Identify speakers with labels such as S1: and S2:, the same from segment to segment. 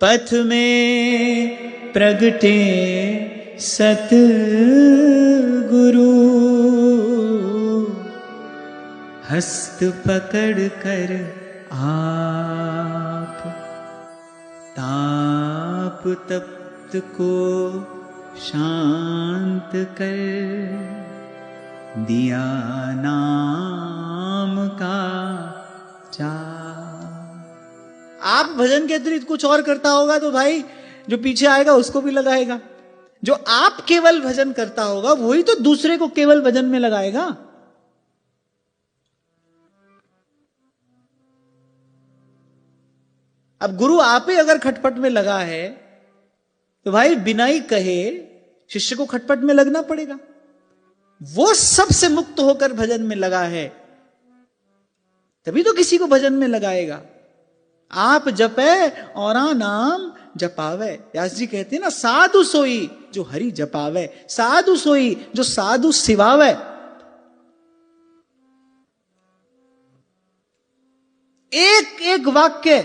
S1: पथ में प्रगटे सत गुरु, हस्त पकड़ कर आप ताप तप्त को शांत कर दिया नाम का चार। आप भजन के अतिरिक्त कुछ और करता होगा तो भाई जो पीछे आएगा उसको भी लगाएगा। जो आप केवल भजन करता होगा वही तो दूसरे को केवल भजन में लगाएगा। अब गुरु आप ही अगर खटपट में लगा है तो भाई बिना ही कहे शिष्य को खटपट में लगना पड़ेगा। वो सबसे मुक्त होकर भजन में लगा है तभी तो किसी को भजन में लगाएगा। आप जपे और नाम जपावे। व्यास जी कहते हैं ना, साधु सोई जो हरि जपावे, साधु सोई जो साधु सिवावे। एक एक वाक्य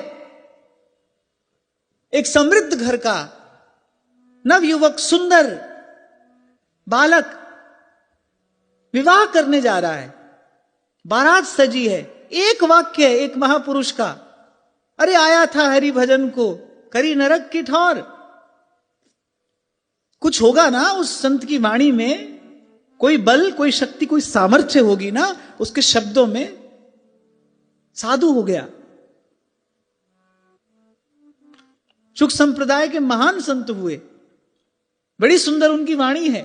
S1: एक समृद्ध घर का नवयुवक सुंदर बालक विवाह करने जा रहा है, बारात सजी है। एक वाक्य एक महापुरुष का, अरे आया था हरि भजन को करी नरक की ठौर। कुछ होगा ना उस संत की वाणी में, कोई बल कोई शक्ति कोई सामर्थ्य होगी ना उसके शब्दों में। साधु हो गया। शुक संप्रदाय के महान संत हुए, बड़ी सुंदर उनकी वाणी है।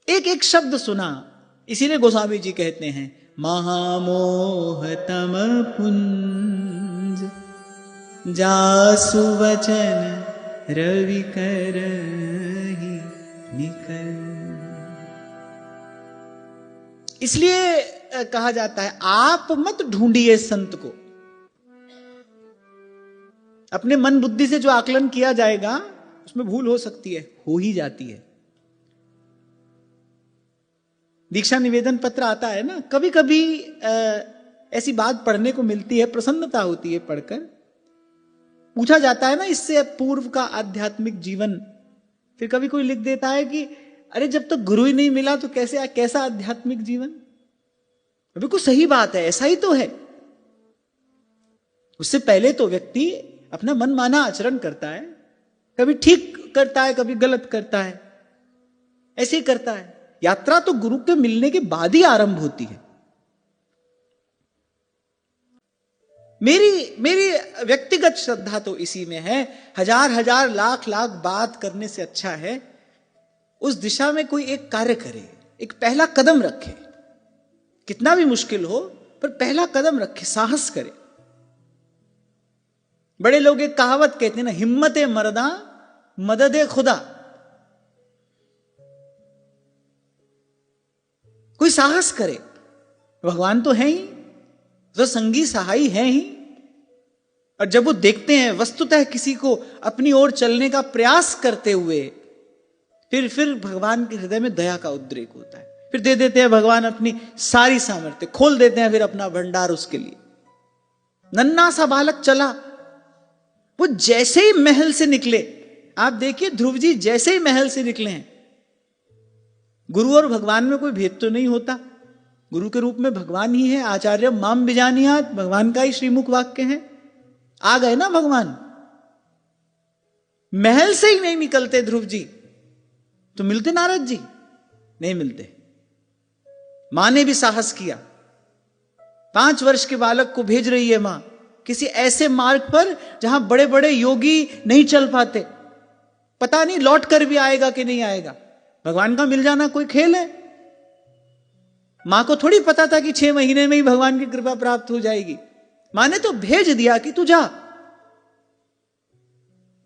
S1: एक एक शब्द सुना। इसीलिए गोस्वामी जी कहते हैं, महामोहतम पुंज जासु वचन रवि करहि निकल। इसलिए कहा जाता है आप मत ढूंढिए संत को। अपने मन बुद्धि से जो आकलन किया जाएगा उसमें भूल हो सकती है, हो ही जाती है। दीक्षा निवेदन पत्र आता है ना, कभी कभी ऐसी बात पढ़ने को मिलती है, प्रसन्नता होती है पढ़कर। पूछा जाता है ना इससे पूर्व का आध्यात्मिक जीवन, फिर कभी कोई लिख देता है कि अरे जब तक गुरु ही नहीं मिला तो कैसा आध्यात्मिक जीवन। बिल्कुल सही बात है, ऐसा ही तो है। उससे पहले तो व्यक्ति अपना मन माना आचरण करता है, कभी ठीक करता है कभी गलत करता है, ऐसे ही करता है। यात्रा तो गुरु के मिलने के बाद ही आरंभ होती है। मेरी व्यक्तिगत श्रद्धा तो इसी में है, हजार हजार लाख लाख बात करने से अच्छा है उस दिशा में कोई एक कार्य करे, एक पहला कदम रखे। कितना भी मुश्किल हो पर पहला कदम रखे, साहस करे। बड़े लोग एक कहावत कहते हैं ना, हिम्मत मर्दा मदद खुदा। कोई साहस करे, भगवान तो है ही, तो संगी सहाई है ही। और जब वो देखते हैं वस्तुतः किसी को अपनी ओर चलने का प्रयास करते हुए, फिर भगवान के हृदय में दया का उद्रेक होता है। फिर दे देते हैं भगवान अपनी सारी सामर्थ्य, खोल देते हैं फिर अपना भंडार उसके लिए। नन्हा सा बालक चला, वो जैसे ही महल से निकले, आप देखिए ध्रुव जी जैसे ही महल से निकले हैं, गुरु और भगवान में कोई भेद तो नहीं होता। गुरु के रूप में भगवान ही है। आचार्य माम बिजानियात, भगवान का ही श्रीमुख वाक्य है। आ गए ना भगवान। महल से ही नहीं निकलते ध्रुव जी तो मिलते नारद जी? नहीं मिलते। मां ने भी साहस किया। 5 वर्ष के बालक को भेज रही है मां किसी ऐसे मार्ग पर जहां बड़े बड़े योगी नहीं चल पाते। पता नहीं लौट कर भी आएगा कि नहीं आएगा। भगवान का मिल जाना कोई खेल है? मां को थोड़ी पता था कि 6 महीने में ही भगवान की कृपा प्राप्त हो जाएगी। मां ने तो भेज दिया कि तू जा।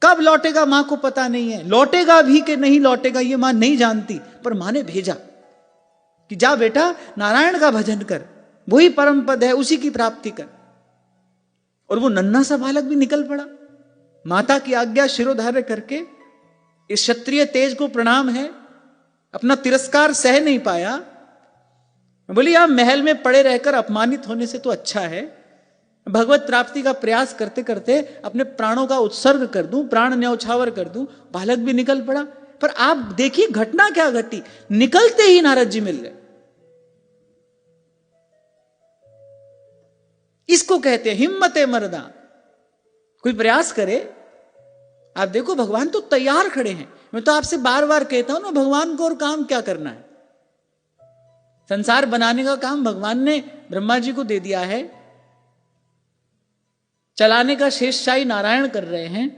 S1: कब लौटेगा मां को पता नहीं है, लौटेगा भी कि नहीं लौटेगा ये मां नहीं जानती, पर मां ने भेजा कि जा बेटा नारायण का भजन कर, वही परम पद है, उसी की प्राप्ति कर। और वो नन्हा सा बालक भी निकल पड़ा। माता की आज्ञा शिरोधार्य करके, इस क्षत्रिय तेज को प्रणाम है, अपना तिरस्कार सह नहीं पाया। बोली आप महल में पड़े रहकर अपमानित होने से तो अच्छा है भगवत प्राप्ति का प्रयास करते करते अपने प्राणों का उत्सर्ग कर दूं, प्राण न्यौछावर कर दूं, बालक भी निकल पड़ा। पर आप देखिए घटना क्या घटी, निकलते ही नारद जी मिल गए। इसको कहते हैं हिम्मते मर्दा। कोई प्रयास करे, आप देखो भगवान तो तैयार खड़े हैं। मैं तो आपसे बार बार कहता हूं ना, भगवान को और काम क्या करना है। संसार बनाने का काम भगवान ने ब्रह्मा जी को दे दिया है, चलाने का शेषशाही नारायण कर रहे हैं।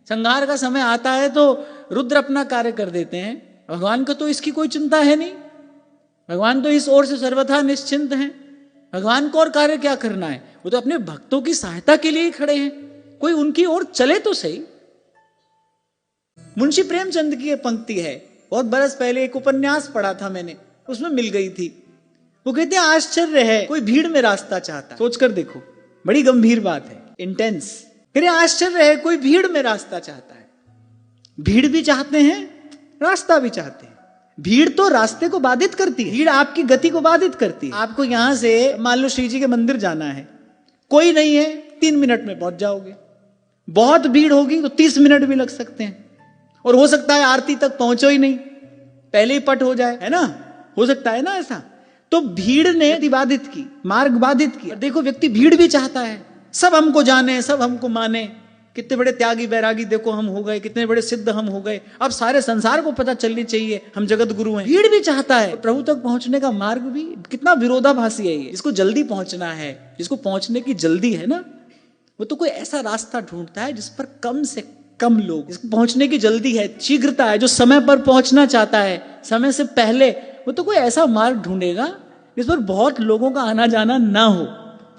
S1: संहार का समय आता है तो रुद्र अपना कार्य कर देते हैं। भगवान को तो इसकी कोई चिंता है नहीं, भगवान तो इस ओर से सर्वथा निश्चिंत हैं। भगवान को और कार्य क्या करना है, वो तो अपने भक्तों की सहायता के लिए ही खड़े हैं। कोई उनकी ओर चले तो सही। मुंशी प्रेमचंद की ये पंक्ति है, बहुत बरस पहले एक उपन्यास पढ़ा था मैंने, उसमें मिल गई थी। वो कहते हैं आश्चर्य है कोई भीड़ में रास्ता चाहता। सोचकर देखो, बड़ी गंभीर बात है, इंटेंस। फिर आश्चर्य है कोई भीड़ में रास्ता चाहता है। भीड़ भी चाहते हैं, रास्ता भी चाहते हैं। भीड़ तो रास्ते को बाधित करती है, भीड़ आपकी गति को बाधित करती है। आपको यहां से मान लो श्री जी के मंदिर जाना है, कोई नहीं है, 3 मिनट में पहुंच जाओगे। बहुत भीड़ होगी तो 30 मिनट भी लग सकते हैं, और हो सकता है आरती तक पहुंचो ही नहीं, पहले ही पट हो जाए, है ना, हो सकता है ना ऐसा। तो भीड़ ने बाधित की, मार्ग बाधित किया। देखो व्यक्ति भीड़ भी चाहता है, सब हमको जाने, सब हमको माने। कितने बड़े त्यागी बैरागी देखो हम हो गए, कितने बड़े सिद्ध हम हो गए, अब सारे संसार को पता चलनी चाहिए हम जगत गुरु हैं। भीड़ भी चाहता है। प्रभु तक पहुंचने का मार्ग भी कितना विरोधाभासी है ये। इसको जल्दी पहुंचना है, जिसको पहुंचने की जल्दी है ना, वो तो कोई ऐसा रास्ता ढूंढता है जिस पर कम से कम लोग, जिसको पहुंचने की जल्दी है, शीघ्रता है, जो समय पर पहुंचना चाहता है, समय से पहले, वो तो कोई ऐसा मार्ग ढूंढेगा जिस पर बहुत लोगों का आना जाना ना हो।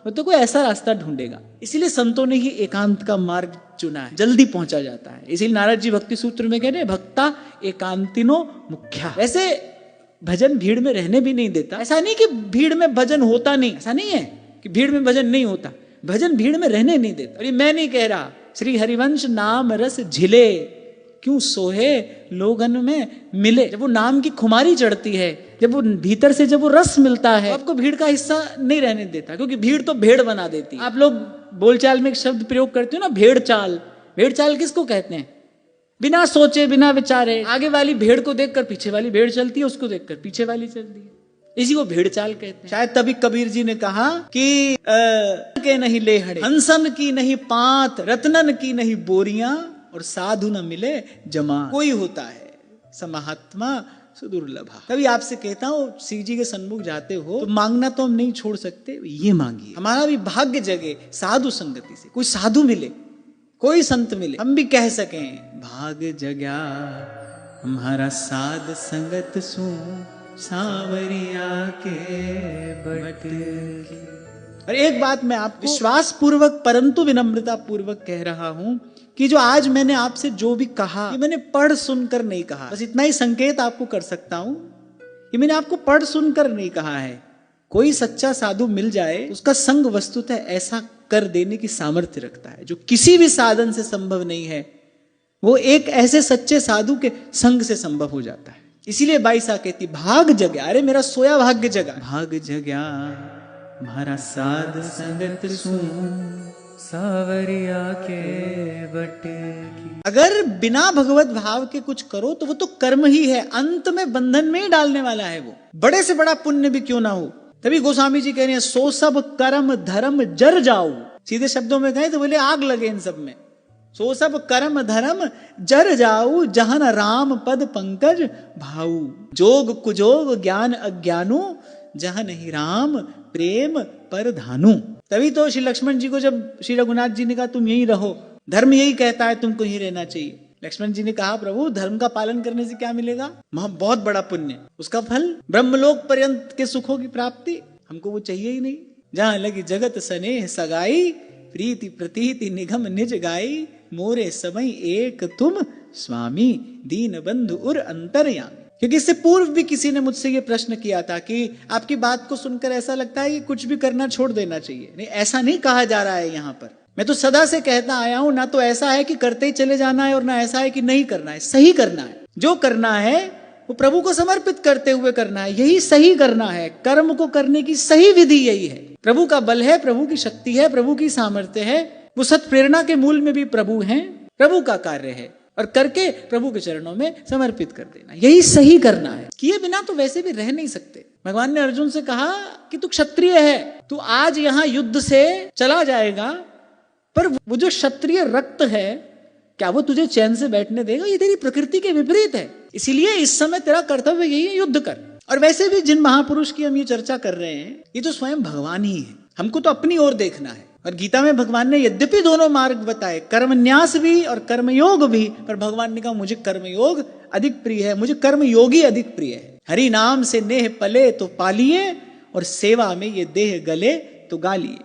S1: वो तो कोई ऐसा रास्ता ढूंढेगा। इसीलिए संतों ने ही एकांत का मार्ग चुना है, जल्दी पहुंचा जाता है। इसीलिए नारद जी भक्ति सूत्र में कह रहे भक्ता एकांतिनो मुख्या। वैसे भजन भीड़ में रहने भी नहीं देता। ऐसा नहीं कि भीड़ में भजन होता नहीं, ऐसा नहीं है कि भीड़ में भजन नहीं होता, भजन भीड़ में रहने नहीं देता। और ये मैं नहीं कह रहा, श्री हरिवंश नाम रस झिले क्यों सोहे लोगन में मिले। जब वो नाम की खुमारी चढ़ती है, जब वो भीतर से जब वो रस मिलता है, तो आपको भीड़ का हिस्सा नहीं रहने देता, क्योंकि भीड़ तो भेड़ बना देती है। आप लोग बोलचाल में एक शब्द प्रयोग करते हो ना, भेड़ चाल। भेड़ चाल किसको कहते हैं? बिना सोचे बिना विचारे आगे वाली भेड़ को देखकर पीछे वाली भेड़ चलती है, उसको देखकर पीछे वाली चलती है, इसी को भेड़ चाल कहते हैं। शायद तभी कबीर जी ने कहा कि के नहीं लेहड़े, हंसन की नहीं पात, रत्नन की नहीं बोरियां, और साधु न मिले जमा। कोई होता है समहात्मा सुदुर्लभा। तभी आपसे कहता हूं, श्री जी के सन्मुख जाते हो तो मांगना तो हम नहीं छोड़ सकते, ये मांगिए। हमारा भी भाग्य जगे साधु संगति से, कोई साधु मिले, कोई संत मिले, हम भी कह सकें भाग्य जग्या हमारा साध संगत सु सावरिया के बट। और एक बात मैं आपको विश्वास पूर्वक परंतु विनम्रता पूर्वक कह रहा हूं कि जो आज मैंने आपसे जो भी कहा, ये मैंने पढ़ सुनकर नहीं कहा। बस इतना ही संकेत आपको कर सकता हूं, ये मैंने आपको पढ़ सुनकर नहीं कहा है। कोई सच्चा साधु मिल जाए, उसका संग वस्तुतः ऐसा कर देने की सामर्थ्य रखता है जो किसी भी साधन से संभव नहीं है। वो एक ऐसे सच्चे साधु के संग से संभव हो जाता है। इसीलिए बाईसा कहती भाग जग्या, अरे मेरा सोया भाग्य जगा, भाग जग्या हमारा साध संगत सु सावरिया के बट। अगर बिना भगवत भाव के कुछ करो तो वो तो कर्म ही है, अंत में बंधन में ही डालने वाला है। वो बड़े से बड़ा पुण्य भी क्यों ना हो। तभी गोस्वामी जी कह रहे हैं सो सब कर्म धर्म जर जाओ। सीधे शब्दों में कहें तो बोले आग लगे इन सब में। सो सब कर्म धर्म जर जाऊ, जहन राम पद पंकज भाऊ। जोग कुजोग ज्ञान अज्ञानु, जहन ही राम प्रेम पर धानु। तभी तो श्री लक्ष्मण जी को जब श्री रघुनाथ जी ने कहा तुम यहीं रहो, धर्म यही कहता है तुमको यहीं रहना चाहिए, लक्ष्मण जी ने कहा प्रभु धर्म का पालन करने से क्या मिलेगा? बहुत बड़ा पुण्य, उसका फल ब्रह्मलोक पर्यंत के सुखों की प्राप्ति। हमको वो चाहिए ही नहीं। जहां लगी जगत स्नेह सगाई, प्रीति प्रतीति निगम निज गाई। मोरे समय एक तुम स्वामी, दीन बंधु उर अंतर्यामी। क्योंकि इससे पूर्व भी किसी ने मुझसे ये प्रश्न किया था कि आपकी बात को सुनकर ऐसा लगता है कि कुछ भी करना छोड़ देना चाहिए। नहीं, ऐसा नहीं कहा जा रहा है यहाँ पर। मैं तो सदा से कहता आया हूं, ना तो ऐसा है कि करते ही चले जाना है और ना ऐसा है कि नहीं करना है। सही करना है, जो करना है वो प्रभु को समर्पित करते हुए करना है, यही सही करना है। कर्म को करने की सही विधि यही है। प्रभु का बल है, प्रभु की शक्ति है, प्रभु की सामर्थ्य है, वो सत प्रेरणा के मूल में भी प्रभु हैं, प्रभु का कार्य है, और करके प्रभु के चरणों में समर्पित कर देना, यही सही करना है। किए बिना तो वैसे भी रह नहीं सकते। भगवान ने अर्जुन से कहा कि तू क्षत्रिय है, तू आज यहां युद्ध से चला जाएगा, पर वो जो क्षत्रिय रक्त है क्या वो तुझे चैन से बैठने देगा? ये तेरी प्रकृति के विपरीत है, इसीलिए इस समय तेरा कर्तव्य यही है, युद्ध कर। और वैसे भी जिन महापुरुष की हम ये चर्चा कर रहे हैं ये तो स्वयं भगवान ही है, हमको तो अपनी ओर देखना है। और गीता में भगवान ने यद्यपि दोनों मार्ग बताए, कर्मन्यास भी और कर्मयोग भी, पर भगवान ने कहा मुझे कर्मयोग अधिक प्रिय है, मुझे कर्मयोगी अधिक प्रिय है। हरि नाम से नेह पले तो पालिए, और सेवा में ये देह गले तो गालिए।